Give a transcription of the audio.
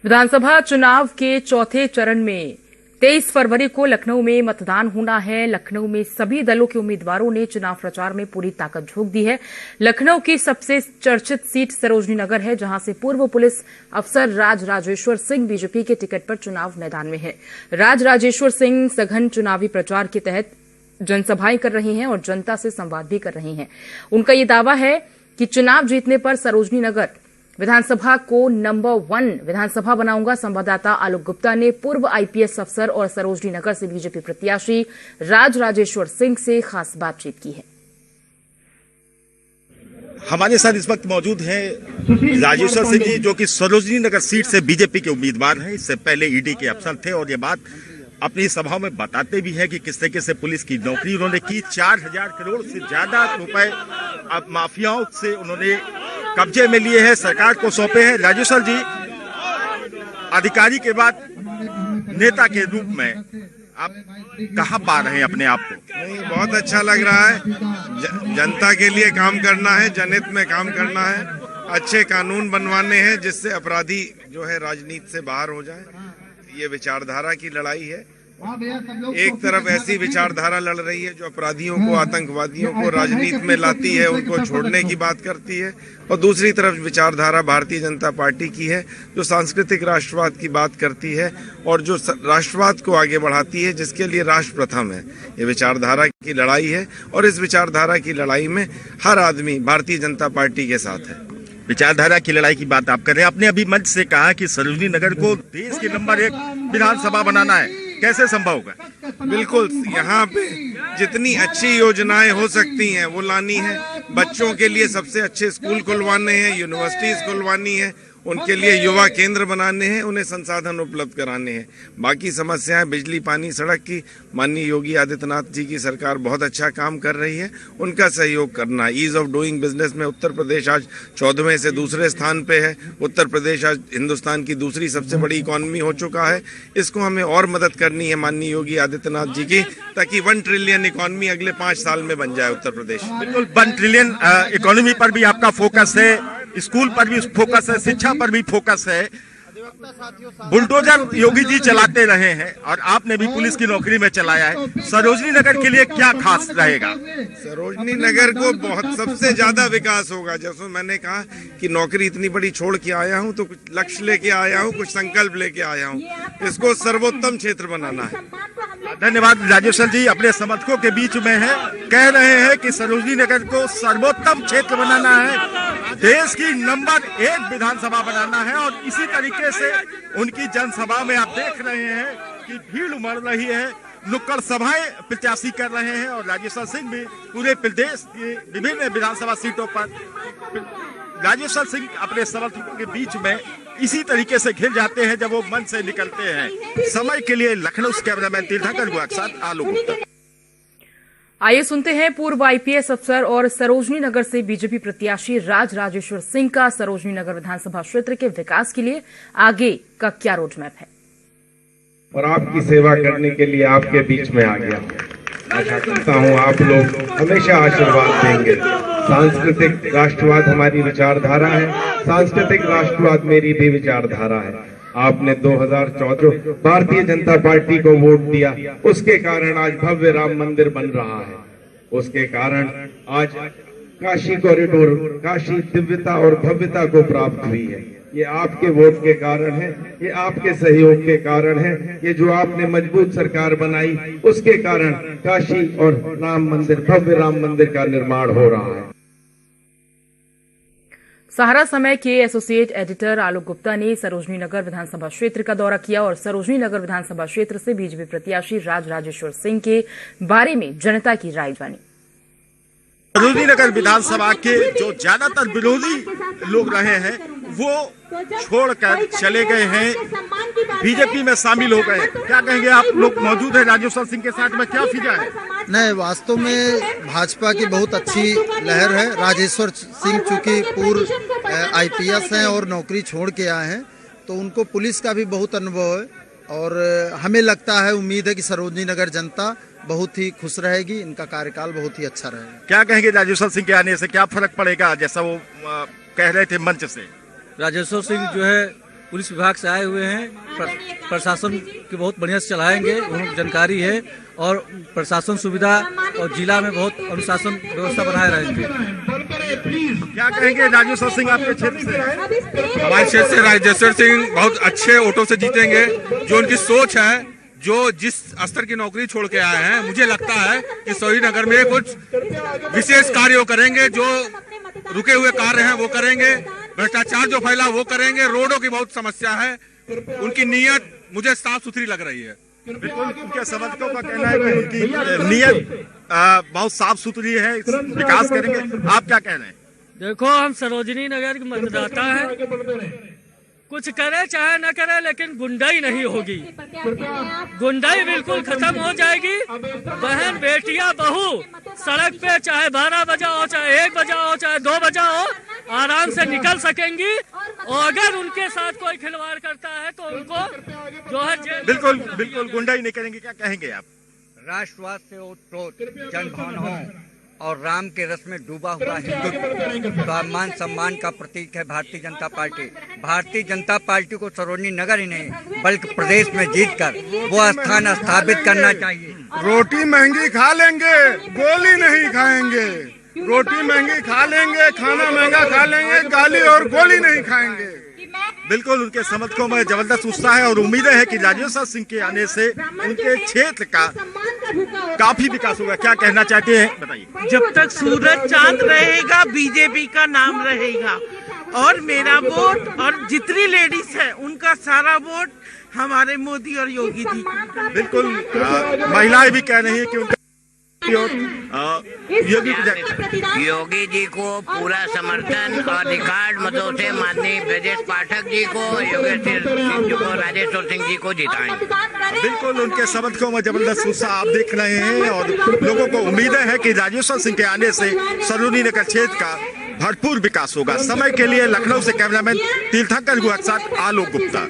विधानसभा चुनाव के चौथे चरण में 23 फरवरी को लखनऊ में मतदान होना है। लखनऊ में सभी दलों के उम्मीदवारों ने चुनाव प्रचार में पूरी ताकत झोंक दी है। लखनऊ की सबसे चर्चित सीट सरोजनी नगर है, जहां से पूर्व पुलिस अफसर राज राजेश्वर सिंह बीजेपी के टिकट पर चुनाव मैदान में है। राज राजेश्वर सिंह सघन चुनावी प्रचार के तहत जनसभाएं कर रहे हैं और जनता से संवाद भी कर रहे हैं। उनका ये दावा है कि चुनाव जीतने पर सरोजनी नगर विधानसभा को नंबर 1 विधानसभा बनाऊंगा। संवाददाता आलोक गुप्ता ने पूर्व आईपीएस अफसर और सरोजनी नगर से बीजेपी प्रत्याशी राज राजेश्वर सिंह से खास बातचीत की है। हमारे साथ इस वक्त मौजूद हैं राजेश्वर सिंह जी, जो कि सरोजनी नगर सीट से बीजेपी के उम्मीदवार हैं। इससे पहले ईडी के अफसर थे और ये बात अपनी सभाओं में बताते भी हैं कि किस तरीके से पुलिस की नौकरी उन्होंने की। 4000 करोड़ से ज्यादा रुपए अब माफियाओं से उन्होंने कब्जे में लिए हैं, सरकार को सौंपे हैं। राजेश्वर जी, अधिकारी के बाद नेता के रूप में आप कहां पा रहे हैं अपने आप को? नहीं, बहुत अच्छा लग रहा है। जनता के लिए काम करना है, जनहित में काम करना है, अच्छे कानून बनवाने हैं जिससे अपराधी जो है राजनीति से बाहर हो जाए। ये विचारधारा की लड़ाई है। एक तरफ ऐसी विचारधारा लड़ रही है जो अपराधियों को, आतंकवादियों को राजनीति में लाती है, उनको छोड़ने की बात करती है, और दूसरी तरफ विचारधारा भारतीय जनता पार्टी की है जो सांस्कृतिक राष्ट्रवाद की बात करती है और जो राष्ट्रवाद को आगे बढ़ाती है, जिसके लिए राष्ट्र प्रथम है। ये विचारधारा की लड़ाई है और इस विचारधारा की लड़ाई में हर आदमी भारतीय जनता पार्टी के साथ है। विचारधारा की लड़ाई की बात आप कर रहे हैं। आपने अभी मंच से कहा कि सरोजनी नगर को देश के नंबर 1 विधानसभा बनाना है, कैसे संभव होगा? बिल्कुल, यहाँ पे जितनी अच्छी योजनाएं हो सकती हैं वो लानी है। बच्चों के लिए सबसे अच्छे स्कूल खुलवाने हैं, यूनिवर्सिटीज खुलवानी है, उनके लिए युवा केंद्र बनाने हैं, उन्हें संसाधन उपलब्ध कराने हैं। बाकी समस्याएं बिजली, पानी, सड़क की माननीय योगी आदित्यनाथ जी की सरकार बहुत अच्छा काम कर रही है, उनका सहयोग करना है। ईज ऑफ डूइंग बिजनेस में उत्तर प्रदेश आज 14वें से दूसरे स्थान पे है। उत्तर प्रदेश आज हिंदुस्तान की दूसरी सबसे बड़ी इकोनॉमी हो चुका है। इसको हमें और मदद करनी है माननीय योगी आदित्यनाथ जी की, ताकि 1 ट्रिलियन इकोनॉमी अगले 5 साल में बन जाए उत्तर प्रदेश। बिल्कुल, 1 ट्रिलियन इकोनॉमी पर भी आपका फोकस है, स्कूल पर भी फोकस है, शिक्षा पर भी फोकस है। बुलडोजर योगी जी चलाते रहे हैं और आपने भी पुलिस की नौकरी में चलाया है। सरोजनी नगर के लिए क्या खास रहेगा? सरोजनी नगर को बहुत सबसे ज्यादा विकास होगा। जैसे मैंने कहा कि नौकरी इतनी बड़ी छोड़ के आया हूं तो कुछ लक्ष्य लेके आया हूं, कुछ संकल्प लेके आया हूं। इसको सर्वोत्तम क्षेत्र बनाना है। धन्यवाद राजेश्वर जी, अपने समर्थकों के बीच में है, कह रहे हैं कि सरोजनी नगर को सर्वोत्तम क्षेत्र बनाना है, देश की नंबर 1 विधानसभा बनाना है। और इसी तरीके से उनकी जनसभा में आप देख रहे हैं कि भीड़ उमड़ रही है, नुक्कड़ सभाएं प्रत्याशी कर रहे हैं और राजेश्वर सिंह भी पूरे प्रदेश की विभिन्न विधानसभा सीटों पर राजेश्वर सिंह अपने समर्थकों के बीच में इसी तरीके से घिर जाते हैं जब वो मंच से निकलते हैं। समय के लिए लखनऊ से कैमरामैन तीर्थंकर गुहा के साथ आलोक गुप्ता। आइए सुनते हैं पूर्व आईपीएस अफसर और सरोजनी नगर से बीजेपी प्रत्याशी राज राजेश्वर सिंह का सरोजनी नगर विधानसभा क्षेत्र के विकास के लिए आगे का क्या रोड मैप है। और आपकी सेवा करने के लिए आपके बीच में आ गया। आशा करता हूँ आप लोग हमेशा आशीर्वाद देंगे। सांस्कृतिक राष्ट्रवाद हमारी विचारधारा है, सांस्कृतिक राष्ट्रवाद मेरी भी विचारधारा है। आपने 2014 भारतीय जनता पार्टी को वोट दिया, उसके कारण आज भव्य राम मंदिर बन रहा है। उसके कारण आज काशी कॉरिडोर, काशी दिव्यता और भव्यता को प्राप्त हुई है। ये आपके वोट के कारण है, ये आपके सहयोग के कारण है, ये जो आपने मजबूत सरकार बनाई उसके कारण काशी और राम मंदिर, भव्य राम मंदिर का निर्माण हो रहा है। सहारा समय के एसोसिएट एडिटर आलोक गुप्ता ने सरोजनी नगर विधानसभा क्षेत्र का दौरा किया और सरोजनी नगर विधानसभा क्षेत्र से बीजेपी प्रत्याशी राज राजेश्वर सिंह के बारे में जनता की राय जानी। सरोजनी नगर विधानसभा के जो ज्यादातर विरोधी लोग रहे हैं वो छोड़कर चले गए हैं, बीजेपी में शामिल हो गए। क्या कहेंगे आप? लोग मौजूद है राजेश्वर सिंह के साथ में, क्या फिजा है? नहीं, वास्तव में भाजपा की बहुत अच्छी लहर है। राजेश्वर सिंह चूंकि पूर्व आईपीएस हैं और नौकरी छोड़ के आए हैं, तो उनको पुलिस का भी बहुत अनुभव है और हमें लगता है, उम्मीद है कि सरोजनी नगर जनता बहुत ही खुश रहेगी, इनका कार्यकाल बहुत ही अच्छा रहेगा। क्या कहेंगे राजेश्वर सिंह के आने से क्या फर्क पड़ेगा, जैसा वो कह रहे थे मंच से? राजेश्वर सिंह जो है पुलिस विभाग से आए हुए हैं। प्रशासन की बहुत बढ़िया से चलाएंगे, उनको जानकारी है और प्रशासन सुविधा और जिला में बहुत अनुशासन व्यवस्था बनाए रहेंगे। क्या कहेंगे राजेश्वर सिंह आपके क्षेत्र से? हमारे क्षेत्र से राजेश्वर सिंह बहुत अच्छे वोटों से जीतेंगे। जो उनकी सोच है, जो जिस स्तर की नौकरी छोड़ के आए हैं, मुझे लगता है कि सोहीनगर में कुछ विशेष कार्य करेंगे। जो रुके हुए कार्य हैं वो करेंगे, भ्रष्टाचार जो फैला वो करेंगे, रोडों की बहुत समस्या है। उनकी नीयत मुझे साफ सुथरी लग रही है। बिल्कुल उनके समर्थकों का कहना है कि उनकी नीयत बहुत साफ सुथरी है, विकास करेंगे। आप क्या कह रहे हैं? देखो, हम सरोजनी नगर के मतदाता हैं, कुछ करे चाहे न करे, लेकिन गुंडाई नहीं होगी। गुंडाई बिल्कुल खत्म हो जाएगी। बहन बेटियां बहू सड़क पे चाहे 12 बजा हो, चाहे 1 बजा हो, चाहे 2 बजा हो, आराम से निकल सकेंगी। और अगर उनके साथ कोई खिलवाड़ करता है तो उनको जो है जेल। बिल्कुल गुंडाई नहीं करेंगे। क्या कहेंगे आप? राष्ट्रवाद से ओतप्रोत जनभान हो और राम के रस में डूबा हुआ हिंदुत्व का मान सम्मान का प्रतीक है भारतीय जनता पार्टी। भारतीय जनता पार्टी को सरोजनी नगर ही नहीं बल्कि प्रदेश में जीतकर वो स्थान स्थापित करना चाहिए। रोटी महंगी खा लेंगे, गोली नहीं खाएंगे। रोटी महंगी खा लेंगे, खाना महंगा खा लेंगे, गाली और गोली नहीं खाएंगे। बिल्कुल उनके समर्थकों में जबरदस्त उत्साह है और उम्मीदें है कि राजेश्वर सिंह के आने से उनके क्षेत्र का काफी विकास होगा। क्या कहना चाहते हैं बताइए? जब तक सूरज चांद रहेगा बीजेपी का नाम रहेगा और मेरा वोट और जितनी लेडीज है उनका सारा वोट हमारे मोदी और योगी जी। बिल्कुल महिलाएं भी कह रही है कि उनका योगी जी को पूरा समर्थन और रिकॉर्ड मतों से माननीय ब्रजेश पाठक जी को, योगेश्वर सिंह जी को, राजेश्वर सिंह जी को जिताएंगे। बिल्कुल उनके समर्थकों में जबरदस्त उत्साह आप देख रहे हैं और लोगों को उम्मीद है कि राजेश्वर सिंह के आने से सरोजनी नगर क्षेत्र का भरपूर विकास होगा। समय के लिए लखनऊ से कैमरामैन तीर्थंकर गुहा के साथ आलोक गुप्ता।